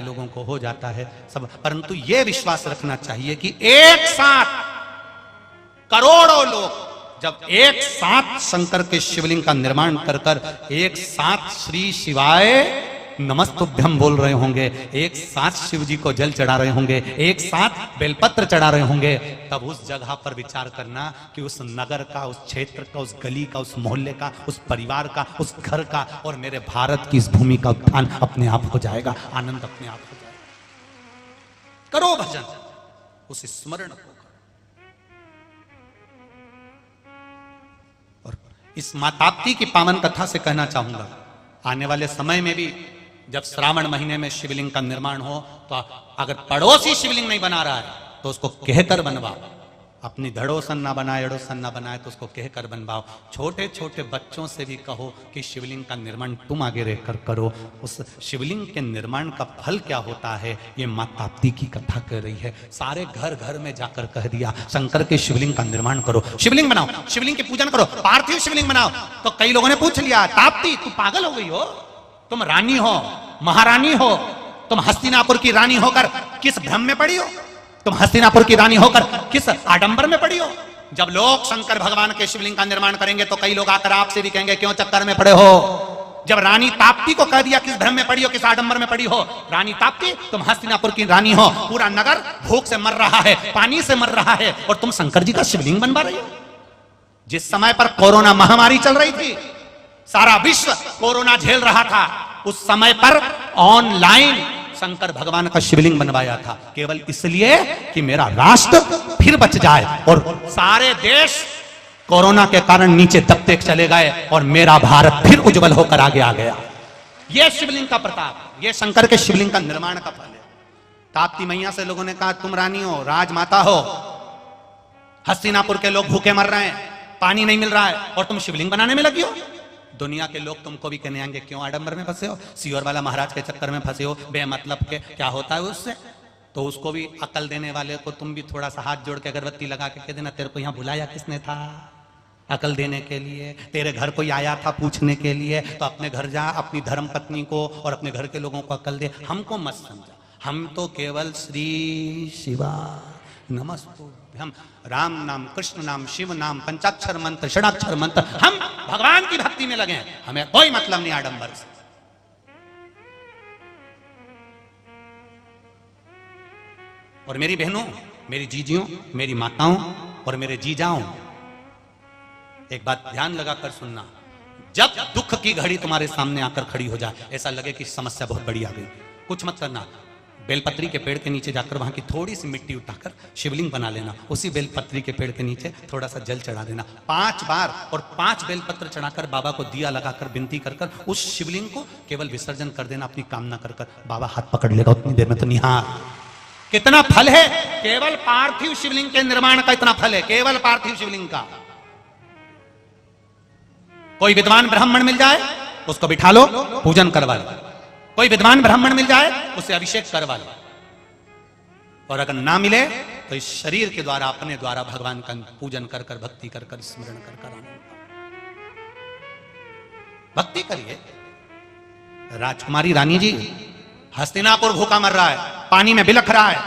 लोगों को हो जाता है सब, परंतु यह विश्वास रखना चाहिए कि एक साथ करोड़ों लोग जब एक साथ शंकर के शिवलिंग का निर्माण कर कर एक साथ श्री शिवाय नमस्तुभ्यम बोल रहे होंगे, एक साथ शिव जी को जल चढ़ा रहे होंगे, एक साथ बेलपत्र चढ़ा रहे होंगे, तब उस जगह पर विचार करना कि उस नगर का, उस क्षेत्र का, उस गली का, उस मोहल्ले का, उस परिवार का, उस घर का और मेरे भारत की इस भूमि का उत्थान अपने आप हो जाएगा, आनंद अपने आप हो जाएगा। करो भजन, उस स्मरण को। और इस माताप्ती की पावन कथा से कहना चाहूंगा, आने वाले समय में भी जब श्रावण महीने में शिवलिंग का निर्माण हो तो अगर पड़ोसी शिवलिंग नहीं बना रहा है तो उसको कहकर बनवाओ, अपनी धड़ोसन ना बनाए, एड़ोसन ना बनाए तो उसको कहकर बनवाओ। छोटे छोटे बच्चों से भी कहो कि शिवलिंग का निर्माण तुम आगे रहकर करो। उस शिवलिंग के निर्माण का फल क्या होता है ये माँ ताप्ती की कथा कह रही है। सारे घर घर में जाकर कह दिया शंकर के शिवलिंग का निर्माण करो, शिवलिंग बनाओ, शिवलिंग की पूजन करो, पार्थिव शिवलिंग बनाओ। तो कई लोगों ने पूछ लिया, ताप्ती तू पागल हो गई हो, तुम रानी हो, महारानी हो, तुम हस्तिनापुर की रानी होकर किस भ्रम में पड़ी हो, तुम हस्तिनापुर की रानी होकर किस आडंबर में पड़ी हो। जब लोग शंकर भगवान के शिवलिंग का निर्माण करेंगे तो कई लोग आकर आपसे भी कहेंगे क्यों चक्कर में पड़े हो। जब रानी ताप्ती को कह दिया किस भ्रम में पड़ी हो, किस आडंबर में पड़ी हो, रानी ताप्ती तुम हस्तिनापुर की रानी हो, पूरा नगर भूख से मर रहा है, पानी से मर रहा है और तुम शंकर जी का शिवलिंग बनवा रही हो। जिस समय पर कोरोना महामारी चल रही थी, सारा विश्व कोरोना झेल रहा था, उस समय पर ऑनलाइन शंकर भगवान का शिवलिंग बनवाया था, केवल इसलिए कि मेरा राष्ट्र फिर बच जाए। और सारे देश कोरोना के कारण नीचे दबते चले गए और मेरा भारत फिर उज्जवल होकर आगे आ गया। यह शिवलिंग का प्रताप, यह शंकर के शिवलिंग का निर्माण का फल है। ताप्ती मैया से लोगों ने कहा तुम रानी हो, राजमाता हो, हस्तिनापुर के लोग भूखे मर रहे हैं, पानी नहीं मिल रहा है और तुम शिवलिंग बनाने में लगी हो। दुनिया के लोग तुमको भी कहने आएंगे क्यों आडंबर में फंसे हो, सियोर वाला महाराज के चक्कर में फंसे हो, बेमतलब के क्या होता है उससे। तो उसको भी अकल देने वाले को तुम भी थोड़ा सा हाथ जोड़ के अगरबत्ती लगा के कह देना तेरे को यहाँ बुलाया किसने था अकल देने के लिए, तेरे घर कोई आया था पूछने के लिए, तो अपने घर जा, अपनी धर्म पत्नी को और अपने घर के लोगों को अकल दे, हमको मत समझा। हम तो केवल श्री शिवा नमस्तुभ्यम, राम नाम, कृष्ण नाम, शिव नाम, पंचाक्षर मंत्र, षडाक्षर मंत्र, हम भगवान की भक्ति में लगे हैं, हमें कोई मतलब नहीं आडंबर से। और मेरी बहनों, मेरी जीजियों, मेरी माताओं और मेरे जीजाओं, एक बात ध्यान लगाकर सुनना, जब दुख की घड़ी तुम्हारे सामने आकर खड़ी हो जाए, ऐसा लगे कि समस्या बहुत बड़ी आ गई, कुछ मत करना, बेलपत्री के पेड़ के नीचे जाकर वहां की थोड़ी सी मिट्टी उठाकर शिवलिंग बना लेना, उसी बेलपत्री के पेड़ के नीचे थोड़ा सा जल चढ़ा देना 5 बार और 5 बेलपत्र चढ़ाकर बाबा को दिया लगाकर विनती कर कर उस शिवलिंग को केवल विसर्जन कर देना अपनी कामना कर कर। बाबा हाथ पकड़ लेगा उतनी देर में तो निहार। कितना फल है केवल पार्थिव शिवलिंग के निर्माण का, इतना फल है केवल पार्थिव शिवलिंग का। कोई विद्वान ब्राह्मण मिल जाए उसको बिठा लो, पूजन करवा लो, कोई विद्वान ब्राह्मण मिल जाए उसे अभिषेक करवा लो, और अगर ना मिले तो इस शरीर के द्वारा अपने द्वारा भगवान का पूजन कर कर, भक्ति कर कर, स्मरण कर कर भक्ति करिए। राजकुमारी रानी जी, हस्तिनापुर भूखा मर रहा है, पानी में बिलख रहा है,